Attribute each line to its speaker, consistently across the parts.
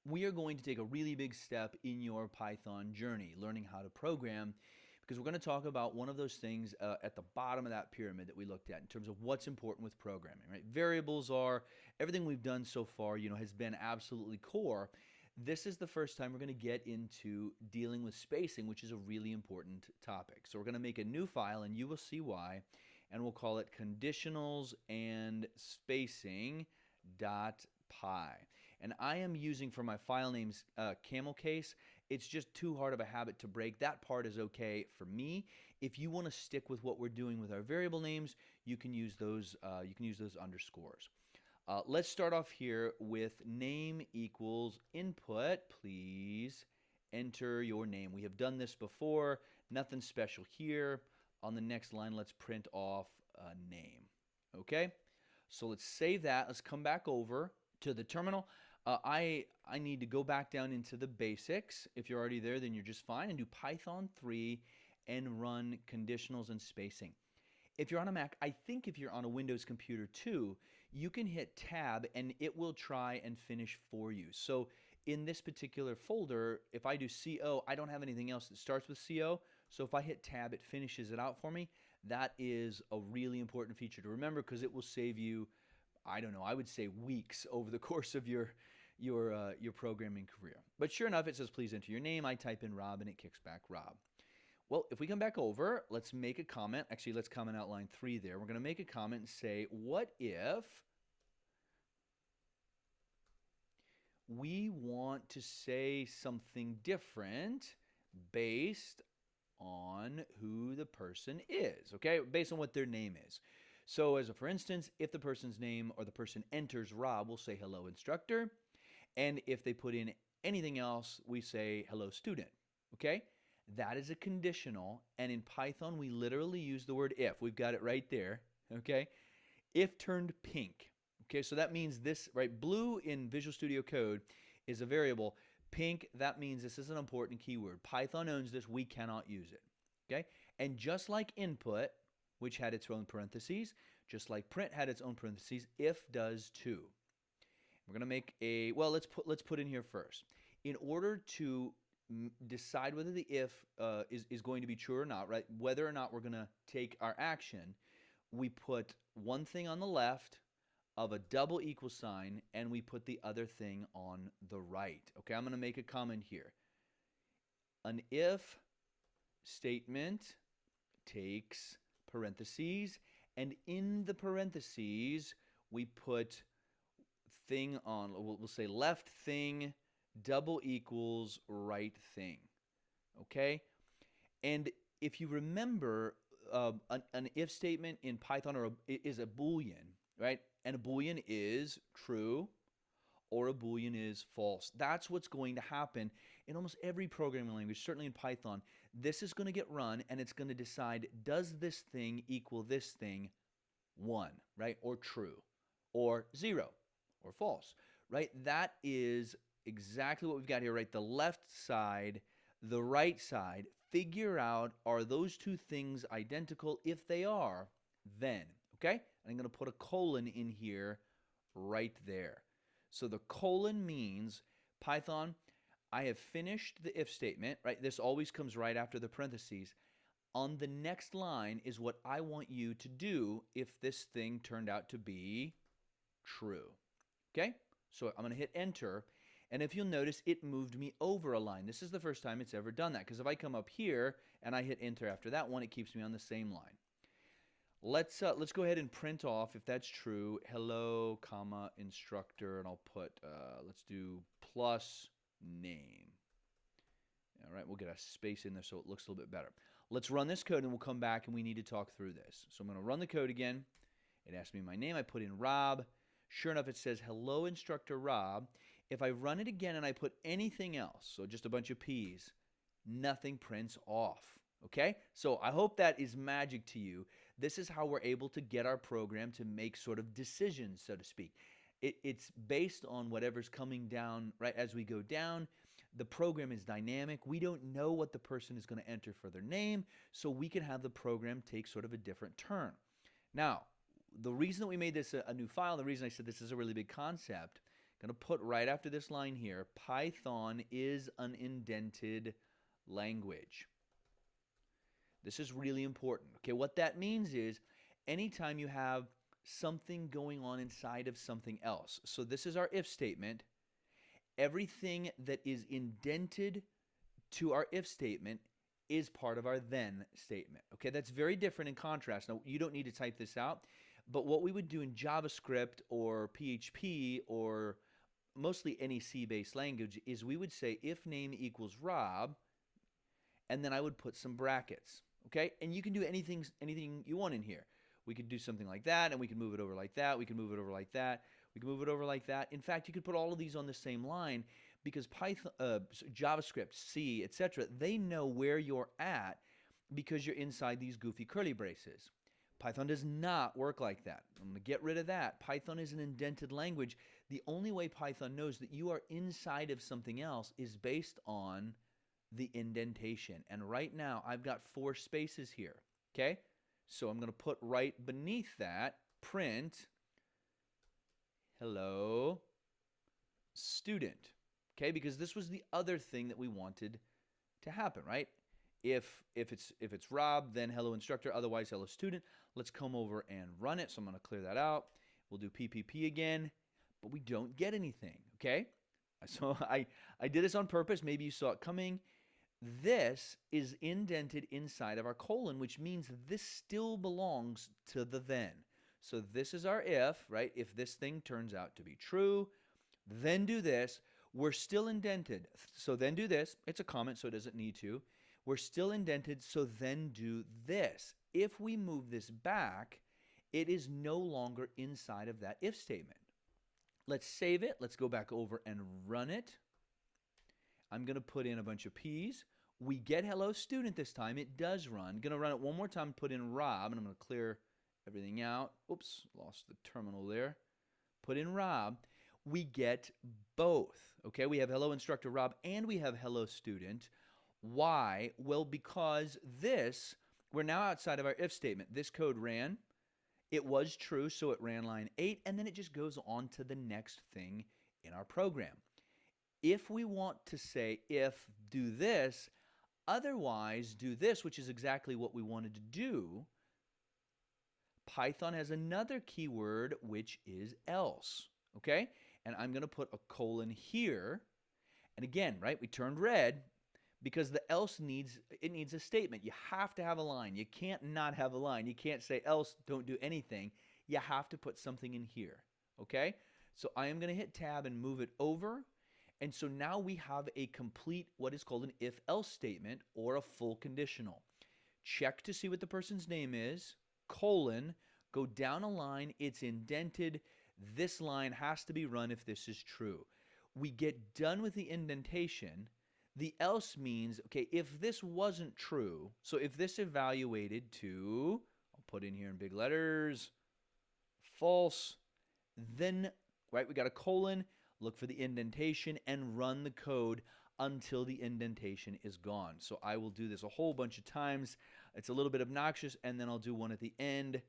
Speaker 1: we are going to take a really big step in your Python journey, learning how to program, because we're going to talk about one of those things at the bottom of that pyramid that we looked at in terms of what's important with programming, right? Variables are everything we've done so far, has been absolutely core. This is the first time we're going to get into dealing with spacing, which is a really important topic. So we're going to make a new file, and you will see why, and we'll call it conditionals and spacing dot py. And I am using for my file names camel case. It's just too hard of a habit to break. That part is okay for me. If you want to stick with what we're doing with our variable names, you can use those. You can use those underscores. Let's start off here with name equals input. Please enter your name. We have done this before. Nothing special here. On the next line, let's print off a name. Okay? So let's save that. Let's come back over to the terminal. I need to go back down into the basics. If you're already there, then you're just fine. And do Python 3 and run conditionals and spacing. If you're on a Mac, I think if you're on a Windows computer too, you can hit tab and it will try and finish for you. So in this particular folder, if I do CO, I don't have anything else that starts with CO. So if I hit tab, it finishes it out for me. That is a really important feature to remember because it will save you, I don't know, I would say weeks over the course of your programming career. But sure enough, it says please enter your name. I type in Rob and it kicks back Rob. Well, if we come back over, let's make a comment. Actually, let's comment out line 3 there. We're going to make a comment and say, what if we want to say something different based on who the person is, okay? Based on what their name is. So as a for instance, if the person's name or the person enters Rob, we'll say hello instructor. And if they put in anything else, we say hello student, okay? That is a conditional, and in Python, we literally use the word if. We've got it right there, okay? If turned pink, okay? So that means this, right? Blue in Visual Studio Code is a variable. Pink, that means this is an important keyword. Python owns this. We cannot use it, okay? And just like input, which had its own parentheses, just like print had its own parentheses, if does too. We're going to make a, well, let's put in here first. In order to decide whether the if is going to be true or not, right? Whether or not we're going to take our action, we put one thing on the left of a double equal sign and we put the other thing on the right. Okay, I'm going to make a comment here. An if statement takes parentheses, and in the parentheses we put thing on, we'll say left thing double equals right thing, okay? And if you remember, an if statement in Python is a Boolean, right? And a Boolean is true or a Boolean is false. That's what's going to happen in almost every programming language, certainly in Python. This is going to get run and it's going to decide, does this thing equal this thing 1, right? Or true, or 0, or false, right? That is exactly what we've got here, right? The left side, the right side. Figure out, are those two things identical? If they are, then, okay? And I'm going to put a colon in here right there. So the colon means, Python, I have finished the if statement, right? This always comes right after the parentheses. On the next line is what I want you to do if this thing turned out to be true. Okay? So I'm going to hit enter. And if you'll notice, it moved me over a line. This is the first time it's ever done that, because if I come up here and I hit enter after that one, it keeps me on the same line. Let's go ahead and print off, if that's true, hello, comma, instructor, and I'll put, let's do plus name. All right, we'll get a space in there so it looks a little bit better. Let's run this code and we'll come back and we need to talk through this. So I'm going to run the code again. It asks me my name. I put in Rob. Sure enough, it says, hello, instructor Rob. If I run it again and I put anything else, so just a bunch of P's, nothing prints off. Okay? So I hope that is magic to you. This is how we're able to get our program to make sort of decisions, so to speak. It's based on whatever's coming down, right, as we go down. The program is dynamic. We don't know what the person is going to enter for their name, so we can have the program take sort of a different turn. Now, the reason that we made this a new file, the reason I said this is a really big concept, going to put right after this line here, Python is an indented language. This is really important. Okay, what that means is anytime you have something going on inside of something else. So this is our if statement. Everything that is indented to our if statement is part of our then statement. Okay, that's very different in contrast. Now, you don't need to type this out, but what we would do in JavaScript or PHP or mostly any C-based language is we would say if name equals Rob, and then I would put some brackets. Okay, and you can do anything you want in here. We could do something like that, and we can move it over like that. We can move it over like that. We can move it over like that. In fact, you could put all of these on the same line because Python, JavaScript, C, etc., they know where you're at because you're inside these goofy curly braces. Python does not work like that. I'm going to get rid of that. Python is an indented language. The only way Python knows that you are inside of something else is based on the indentation. And right now, I've got 4 spaces here, okay? So I'm going to put right beneath that, print, hello, student, okay? Because this was the other thing that we wanted to happen, right? If it's Rob, then hello instructor, otherwise hello student. Let's come over and run it. So I'm going to clear that out. We'll do PPP again, but we don't get anything, okay? So I did this on purpose. Maybe you saw it coming. This is indented inside of our colon, which means this still belongs to the then. So this is our if, right? If this thing turns out to be true, then do this. We're still indented. So then do this. It's a comment, so it doesn't need to. We're still indented, so then do this. If we move this back, it is no longer inside of that if statement. Let's save it. Let's go back over and run it. I'm going to put in a bunch of P's. We get hello student this time. It does run. Going to run it one more time, put in Rob, and I'm going to clear everything out. Oops, lost the terminal there. Put in Rob. We get both. Okay, we have hello instructor Rob and we have hello student. Why? Well, because this, we're now outside of our if statement. This code ran. It was true, so it ran line 8, and then it just goes on to the next thing in our program. If we want to say if do this, otherwise do this, which is exactly what we wanted to do, Python has another keyword, which is else, okay? And I'm going to put a colon here. And again, right, we turned red because the else needs a statement. You have to have a line. You can't not have a line. You can't say else, don't do anything. You have to put something in here, okay? So I am going to hit tab and move it over. And so now we have a complete, what is called an if-else statement or a full conditional. Check to see what the person's name is, colon, go down a line, it's indented. This line has to be run if this is true. We get done with the indentation. The else means, okay, if this wasn't true, so if this evaluated to, I'll put in here in big letters, false, then, right, we got a colon, look for the indentation and run the code until the indentation is gone. So I will do this a whole bunch of times. It's a little bit obnoxious, and then I'll do one at the end,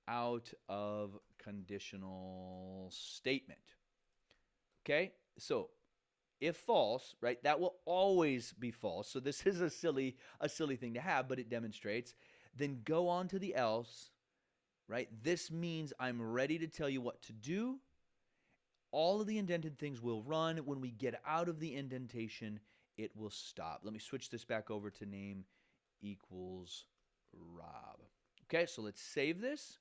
Speaker 1: out of conditional statement. Okay, so if false, right, that will always be false. So this is a silly thing to have, but it demonstrates. Then go on to the else, right? This means I'm ready to tell you what to do. All of the indented things will run. When we get out of the indentation, it will stop. Let me switch this back over to name equals Rob. Okay, so let's save this.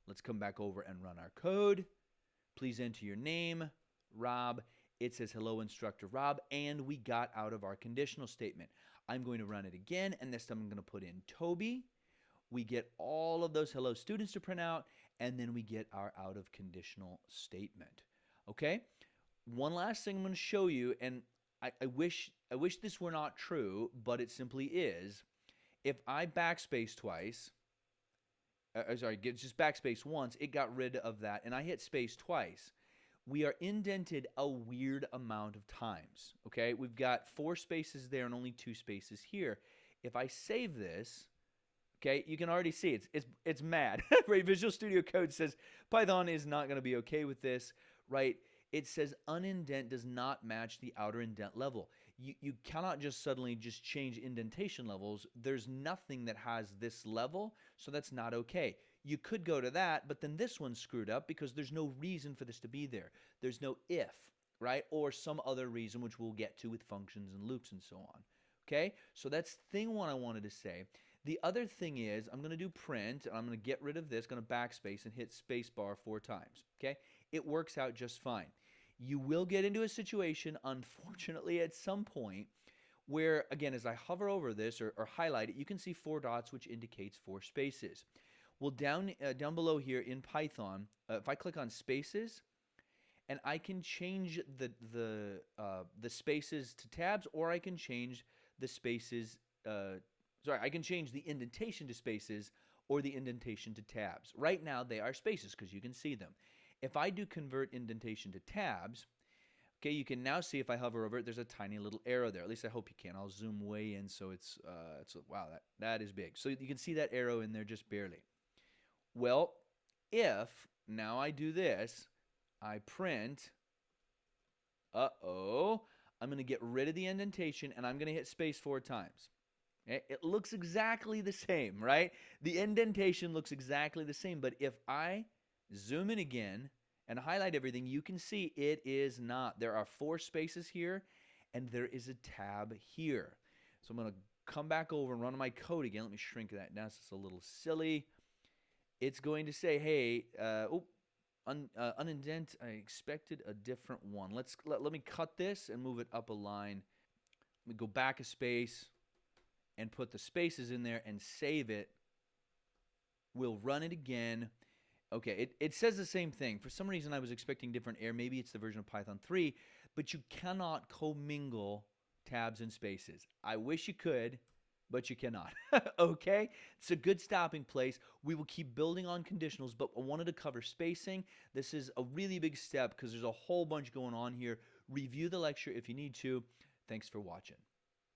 Speaker 1: Let's come back over and run our code. Please enter your name, Rob. It says hello instructor Rob, and we got out of our conditional statement. I'm going to run it again, and this time I'm going to put in Toby. We get all of those hello students to print out, and then we get our out of conditional statement. Okay? One last thing I'm going to show you, and I wish this were not true, but it simply is. If I backspace twice, just backspace once, it got rid of that, and I hit space twice. We are indented a weird amount of times, okay? We've got 4 spaces there and only 2 spaces here. If I save this, okay, you can already see it's mad, right? Visual Studio Code says Python is not going to be okay with this, right? It says unindent does not match the outer indent level. You cannot just suddenly just change indentation levels. There's nothing that has this level, so that's not okay. You could go to that, but then this one's screwed up because there's no reason for this to be there. There's no if, right? Or some other reason, which we'll get to with functions and loops and so on. Okay, so that's thing one I wanted to say. The other thing is I'm going to do print, and I'm going to get rid of this, going to backspace and hit spacebar 4 times. Okay, it works out just fine. You will get into a situation, unfortunately, at some point where, again, as I hover over this or highlight it, you can see 4 dots, which indicates 4 spaces. Well, down below here in Python, if I click on spaces, and I can change the spaces to tabs, or I can change the spaces. I can change the indentation to spaces or the indentation to tabs. Right now, they are spaces because you can see them. If I do convert indentation to tabs, okay, you can now see if I hover over it, there's a tiny little arrow there. At least I hope you can. I'll zoom way in so it's wow, that is big. So you can see that arrow in there just barely. Well, if now I do this, I print, I'm going to get rid of the indentation, and I'm going to hit space 4 times. Okay? It looks exactly the same, right? The indentation looks exactly the same, but if I zoom in again and highlight everything, you can see it is not. There are 4 spaces here, and there is a tab here. So I'm going to come back over and run my code again. Let me shrink that down so it's a little silly. It's going to say, hey, unindent, I expected a different one. Let me cut this and move it up a line. Let me go back a space and put the spaces in there and save it. We'll run it again. Okay, it says the same thing. For some reason, I was expecting different error. Maybe it's the version of Python 3, but you cannot commingle tabs and spaces. I wish you could, but you cannot. Okay? It's a good stopping place. We will keep building on conditionals, but I wanted to cover spacing. This is a really big step because there's a whole bunch going on here. Review the lecture if you need to. Thanks for watching.